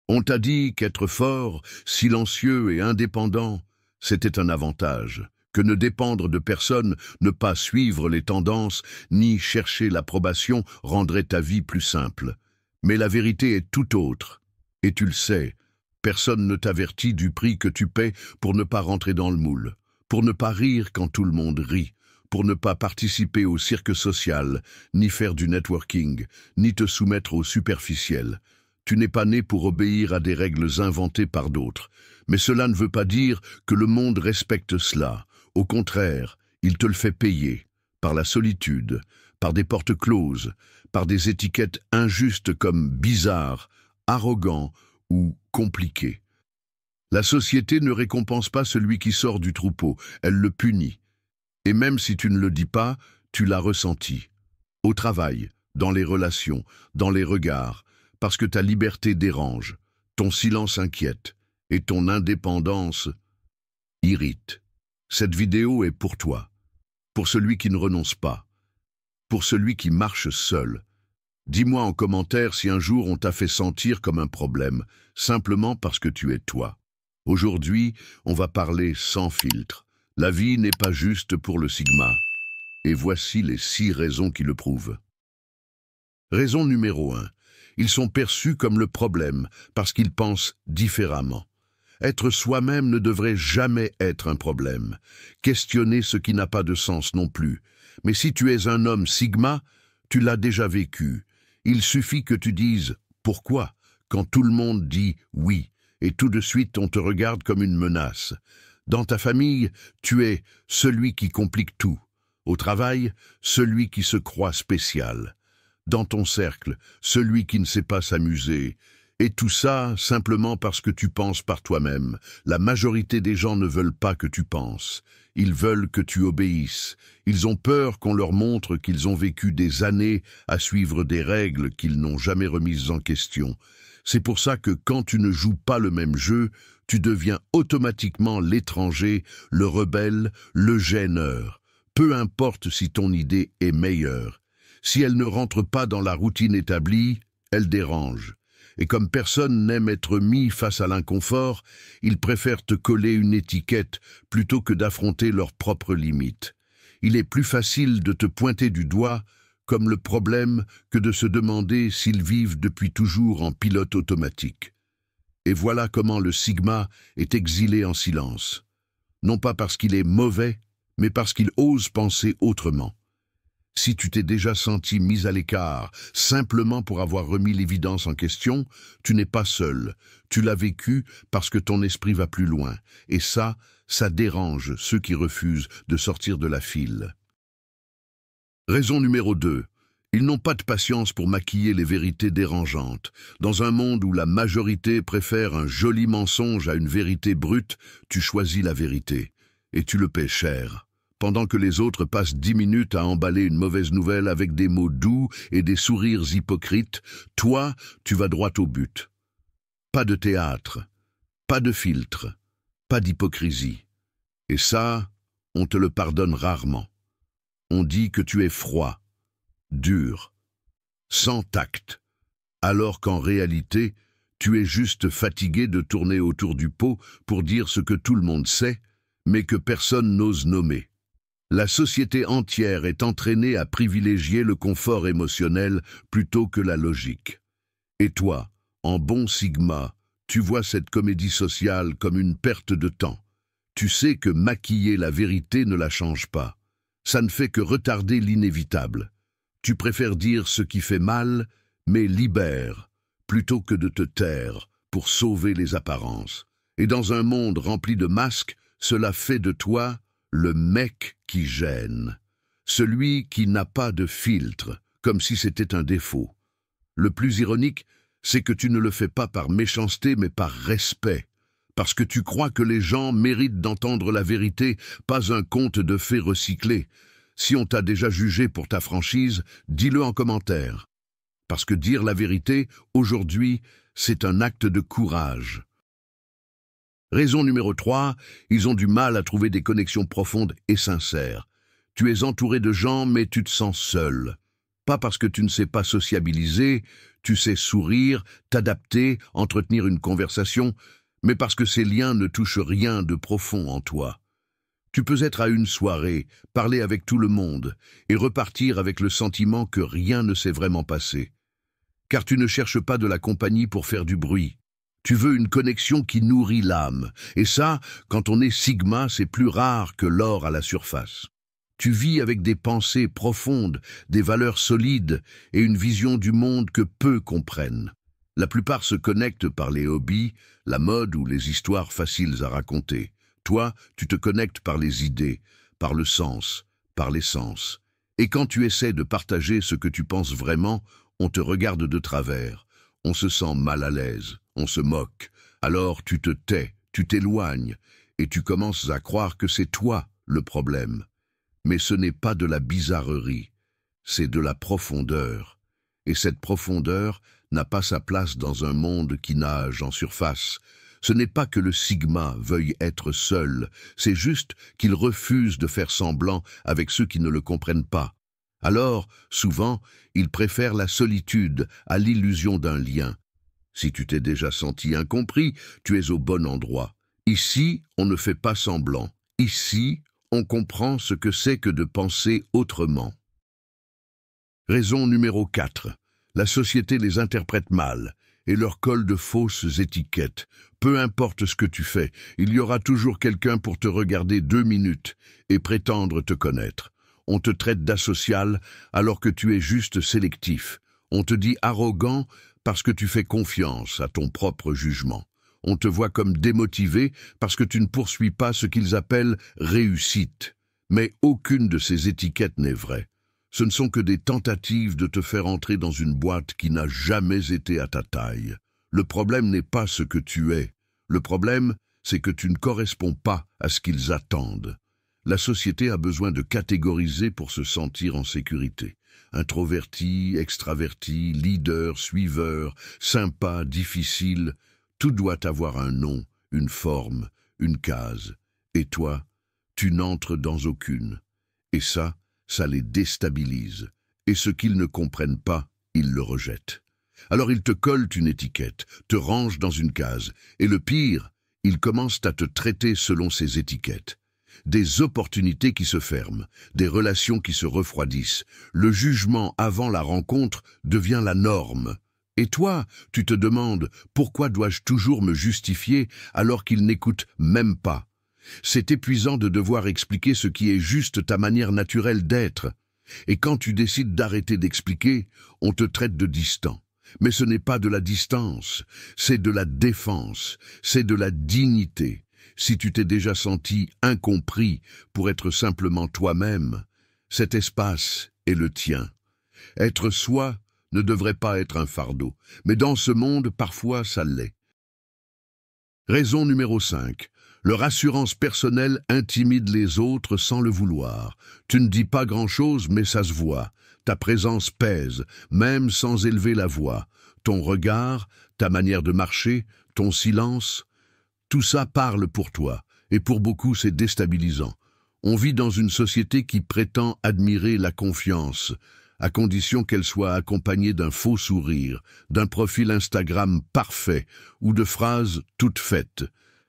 On t'a dit qu'être fort, silencieux et indépendant, c'était un avantage, que ne dépendre de personne, ne pas suivre les tendances, ni chercher l'approbation rendrait ta vie plus simple. Mais la vérité est tout autre. Et tu le sais, personne ne t'avertit du prix que tu paies pour ne pas rentrer dans le moule, pour ne pas rire quand tout le monde rit, pour ne pas participer au cirque social, ni faire du networking, ni te soumettre au superficiel. Tu n'es pas né pour obéir à des règles inventées par d'autres. Mais cela ne veut pas dire que le monde respecte cela. Au contraire, il te le fait payer, par la solitude, par des portes closes, par des étiquettes injustes comme bizarre, arrogant ou compliqué. La société ne récompense pas celui qui sort du troupeau, elle le punit. Et même si tu ne le dis pas, tu l'as ressenti. Au travail, dans les relations, dans les regards, parce que ta liberté dérange, ton silence inquiète et ton indépendance irrite. Cette vidéo est pour toi, pour celui qui ne renonce pas, pour celui qui marche seul. Dis-moi en commentaire si un jour on t'a fait sentir comme un problème, simplement parce que tu es toi. Aujourd'hui, on va parler sans filtre. La vie n'est pas juste pour le Sigma. Et voici les 6 raisons qui le prouvent. Raison numéro 1. Ils sont perçus comme le problème parce qu'ils pensent différemment. Être soi-même ne devrait jamais être un problème. Questionner ce qui n'a pas de sens non plus. Mais si tu es un homme Sigma, tu l'as déjà vécu. Il suffit que tu dises « pourquoi ?» quand tout le monde dit « oui » et tout de suite on te regarde comme une menace. Dans ta famille, tu es celui qui complique tout. Au travail, celui qui se croit spécial. Dans ton cercle, celui qui ne sait pas s'amuser. Et tout ça, simplement parce que tu penses par toi-même. La majorité des gens ne veulent pas que tu penses. Ils veulent que tu obéisses. Ils ont peur qu'on leur montre qu'ils ont vécu des années à suivre des règles qu'ils n'ont jamais remises en question. C'est pour ça que quand tu ne joues pas le même jeu, tu deviens automatiquement l'étranger, le rebelle, le gêneur. Peu importe si ton idée est meilleure. Si elle ne rentre pas dans la routine établie, elle dérange. Et comme personne n'aime être mis face à l'inconfort, ils préfèrent te coller une étiquette plutôt que d'affronter leurs propres limites. Il est plus facile de te pointer du doigt comme le problème que de se demander s'ils vivent depuis toujours en pilote automatique. Et voilà comment le Sigma est exilé en silence. Non pas parce qu'il est mauvais, mais parce qu'il ose penser autrement. Si tu t'es déjà senti mis à l'écart, simplement pour avoir remis l'évidence en question, tu n'es pas seul. Tu l'as vécu parce que ton esprit va plus loin. Et ça dérange ceux qui refusent de sortir de la file. Raison numéro 2. Ils n'ont pas de patience pour maquiller les vérités dérangeantes. Dans un monde où la majorité préfère un joli mensonge à une vérité brute, tu choisis la vérité. Et tu le paies cher. Pendant que les autres passent 10 minutes à emballer une mauvaise nouvelle avec des mots doux et des sourires hypocrites, toi, tu vas droit au but. Pas de théâtre, pas de filtre, pas d'hypocrisie. Et ça, on te le pardonne rarement. On dit que tu es froid, dur, sans tact, alors qu'en réalité, tu es juste fatigué de tourner autour du pot pour dire ce que tout le monde sait, mais que personne n'ose nommer. La société entière est entraînée à privilégier le confort émotionnel plutôt que la logique. Et toi, en bon Sigma, tu vois cette comédie sociale comme une perte de temps. Tu sais que maquiller la vérité ne la change pas. Ça ne fait que retarder l'inévitable. Tu préfères dire ce qui fait mal, mais libère, plutôt que de te taire pour sauver les apparences. Et dans un monde rempli de masques, cela fait de toi le mec qui gêne, celui qui n'a pas de filtre, comme si c'était un défaut. Le plus ironique, c'est que tu ne le fais pas par méchanceté, mais par respect, parce que tu crois que les gens méritent d'entendre la vérité, pas un conte de fées recyclé. Si on t'a déjà jugé pour ta franchise, dis-le en commentaire. Parce que dire la vérité, aujourd'hui, c'est un acte de courage. Raison numéro 3, ils ont du mal à trouver des connexions profondes et sincères. Tu es entouré de gens, mais tu te sens seul. Pas parce que tu ne sais pas sociabiliser, Tu sais sourire, t'adapter, entretenir une conversation, mais parce que ces liens ne touchent rien de profond en toi. Tu peux être à une soirée, parler avec tout le monde, et repartir avec le sentiment que rien ne s'est vraiment passé. Car tu ne cherches pas de la compagnie pour faire du bruit. Tu veux une connexion qui nourrit l'âme. Et ça, quand on est Sigma, c'est plus rare que l'or à la surface. Tu vis avec des pensées profondes, des valeurs solides et une vision du monde que peu comprennent. La plupart se connectent par les hobbies, la mode ou les histoires faciles à raconter. Toi, tu te connectes par les idées, par le sens, par l'essence. Et quand tu essaies de partager ce que tu penses vraiment, on te regarde de travers. On se sent mal à l'aise, on se moque. Alors tu te tais, tu t'éloignes, et tu commences à croire que c'est toi le problème. Mais ce n'est pas de la bizarrerie, c'est de la profondeur. Et cette profondeur n'a pas sa place dans un monde qui nage en surface. Ce n'est pas que le Sigma veuille être seul, c'est juste qu'il refuse de faire semblant avec ceux qui ne le comprennent pas. Alors, souvent, il préfère la solitude à l'illusion d'un lien. Si tu t'es déjà senti incompris, tu es au bon endroit. Ici, on ne fait pas semblant. Ici, on comprend ce que c'est que de penser autrement. Raison numéro 4. La société les interprète mal et leur colle de fausses étiquettes. Peu importe ce que tu fais, il y aura toujours quelqu'un pour te regarder 2 minutes et prétendre te connaître. On te traite d'asocial alors que tu es juste sélectif. On te dit arrogant parce que tu fais confiance à ton propre jugement. On te voit comme démotivé parce que tu ne poursuis pas ce qu'ils appellent réussite. Mais aucune de ces étiquettes n'est vraie. Ce ne sont que des tentatives de te faire entrer dans une boîte qui n'a jamais été à ta taille. Le problème n'est pas ce que tu es. Le problème, c'est que tu ne corresponds pas à ce qu'ils attendent. La société a besoin de catégoriser pour se sentir en sécurité. Introverti, extraverti, leader, suiveur, sympa, difficile, tout doit avoir un nom, une forme, une case. Et toi, tu n'entres dans aucune. Et ça les déstabilise. Et ce qu'ils ne comprennent pas, ils le rejettent. Alors ils te collent une étiquette, te rangent dans une case. Et le pire, ils commencent à te traiter selon ces étiquettes. Des opportunités qui se ferment, des relations qui se refroidissent. Le jugement avant la rencontre devient la norme. Et toi, tu te demandes pourquoi dois-je toujours me justifier alors qu'ils n'écoutent même pas. C'est épuisant de devoir expliquer ce qui est juste ta manière naturelle d'être. Et quand tu décides d'arrêter d'expliquer, on te traite de distant. Mais ce n'est pas de la distance, c'est de la défense, c'est de la dignité. Si tu t'es déjà senti incompris pour être simplement toi-même, cet espace est le tien. Être soi ne devrait pas être un fardeau, mais dans ce monde, parfois, ça l'est. Raison numéro 5. Leur assurance personnelle intimide les autres sans le vouloir. Tu ne dis pas grand-chose, mais ça se voit. Ta présence pèse, même sans élever la voix. Ton regard, ta manière de marcher, ton silence, tout ça parle pour toi, et pour beaucoup c'est déstabilisant. On vit dans une société qui prétend admirer la confiance, à condition qu'elle soit accompagnée d'un faux sourire, d'un profil Instagram parfait ou de phrases toutes faites.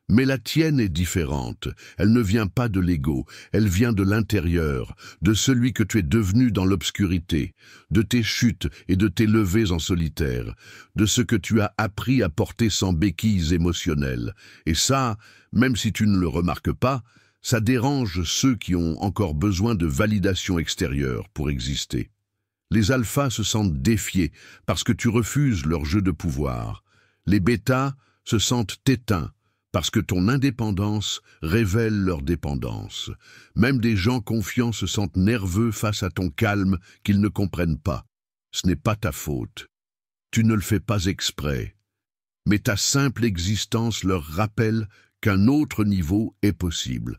Mais la tienne est différente, elle ne vient pas de l'ego, elle vient de l'intérieur, de celui que tu es devenu dans l'obscurité, de tes chutes et de tes levées en solitaire, de ce que tu as appris à porter sans béquilles émotionnelles. Et ça, même si tu ne le remarques pas, ça dérange ceux qui ont encore besoin de validation extérieure pour exister. Les alphas se sentent défiés parce que tu refuses leur jeu de pouvoir. Les bêtas se sentent éteints parce que ton indépendance révèle leur dépendance. Même des gens confiants se sentent nerveux face à ton calme qu'ils ne comprennent pas. Ce n'est pas ta faute. Tu ne le fais pas exprès. Mais ta simple existence leur rappelle qu'un autre niveau est possible.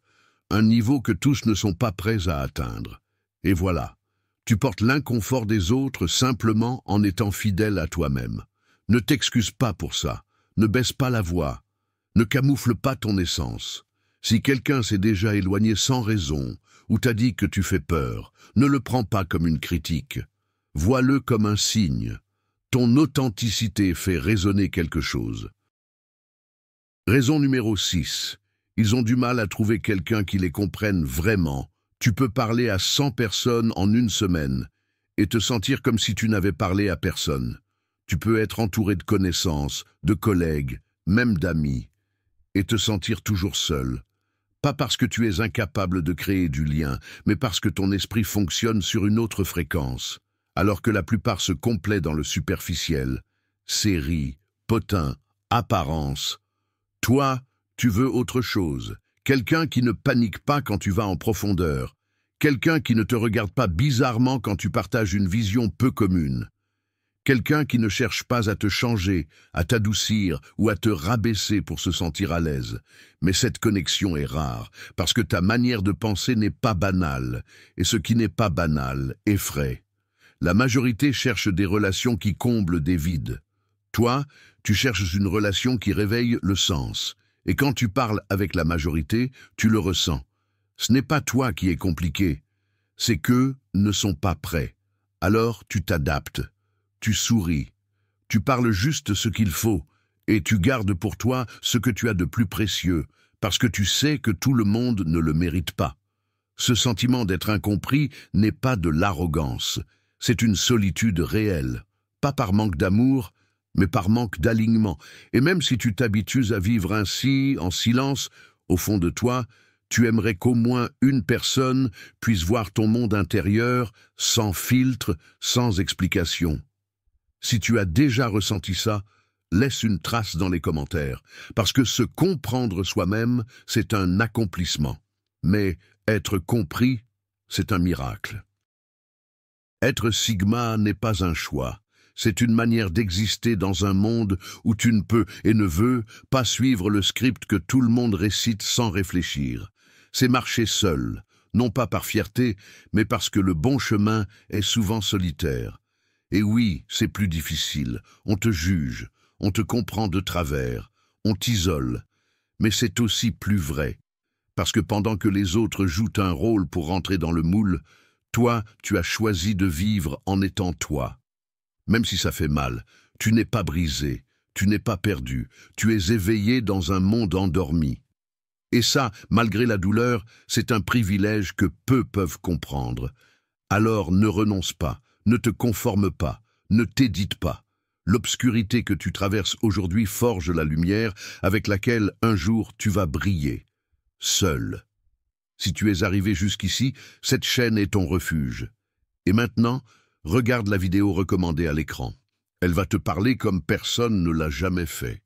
Un niveau que tous ne sont pas prêts à atteindre. Et voilà. Tu portes l'inconfort des autres simplement en étant fidèle à toi-même. Ne t'excuse pas pour ça. Ne baisse pas la voix. Ne camoufle pas ton essence. Si quelqu'un s'est déjà éloigné sans raison ou t'a dit que tu fais peur, ne le prends pas comme une critique. Vois-le comme un signe. Ton authenticité fait résonner quelque chose. Raison numéro 6. Ils ont du mal à trouver quelqu'un qui les comprenne vraiment. Tu peux parler à 100 personnes en une semaine et te sentir comme si tu n'avais parlé à personne. Tu peux être entouré de connaissances, de collègues, même d'amis, et te sentir toujours seul. Pas parce que tu es incapable de créer du lien, mais parce que ton esprit fonctionne sur une autre fréquence, alors que la plupart se complaît dans le superficiel. Série, potin, apparence. Toi, tu veux autre chose. Quelqu'un qui ne panique pas quand tu vas en profondeur. Quelqu'un qui ne te regarde pas bizarrement quand tu partages une vision peu commune. Quelqu'un qui ne cherche pas à te changer, à t'adoucir ou à te rabaisser pour se sentir à l'aise. Mais cette connexion est rare, parce que ta manière de penser n'est pas banale, et ce qui n'est pas banal effraie. La majorité cherche des relations qui comblent des vides. Toi, tu cherches une relation qui réveille le sens. Et quand tu parles avec la majorité, tu le ressens. Ce n'est pas toi qui es compliqué, c'est qu'eux ne sont pas prêts. Alors tu t'adaptes, tu souris, tu parles juste ce qu'il faut, et tu gardes pour toi ce que tu as de plus précieux, parce que tu sais que tout le monde ne le mérite pas. Ce sentiment d'être incompris n'est pas de l'arrogance, c'est une solitude réelle, pas par manque d'amour, mais par manque d'alignement. Et même si tu t'habitues à vivre ainsi, en silence, au fond de toi, tu aimerais qu'au moins une personne puisse voir ton monde intérieur, sans filtre, sans explication. Si tu as déjà ressenti ça, laisse une trace dans les commentaires, parce que se comprendre soi-même, c'est un accomplissement. Mais être compris, c'est un miracle. Être Sigma n'est pas un choix. C'est une manière d'exister dans un monde où tu ne peux et ne veux pas suivre le script que tout le monde récite sans réfléchir. C'est marcher seul, non pas par fierté, mais parce que le bon chemin est souvent solitaire. Et oui, c'est plus difficile. On te juge, on te comprend de travers, on t'isole. Mais c'est aussi plus vrai. Parce que pendant que les autres jouent un rôle pour rentrer dans le moule, toi, tu as choisi de vivre en étant toi. Même si ça fait mal, tu n'es pas brisé, tu n'es pas perdu, tu es éveillé dans un monde endormi. Et ça, malgré la douleur, c'est un privilège que peu peuvent comprendre. Alors ne renonce pas, ne te conforme pas, ne t'édite pas. L'obscurité que tu traverses aujourd'hui forge la lumière avec laquelle un jour tu vas briller, seul. Si tu es arrivé jusqu'ici, cette chaîne est ton refuge. Et maintenant, regarde la vidéo recommandée à l'écran. Elle va te parler comme personne ne l'a jamais fait.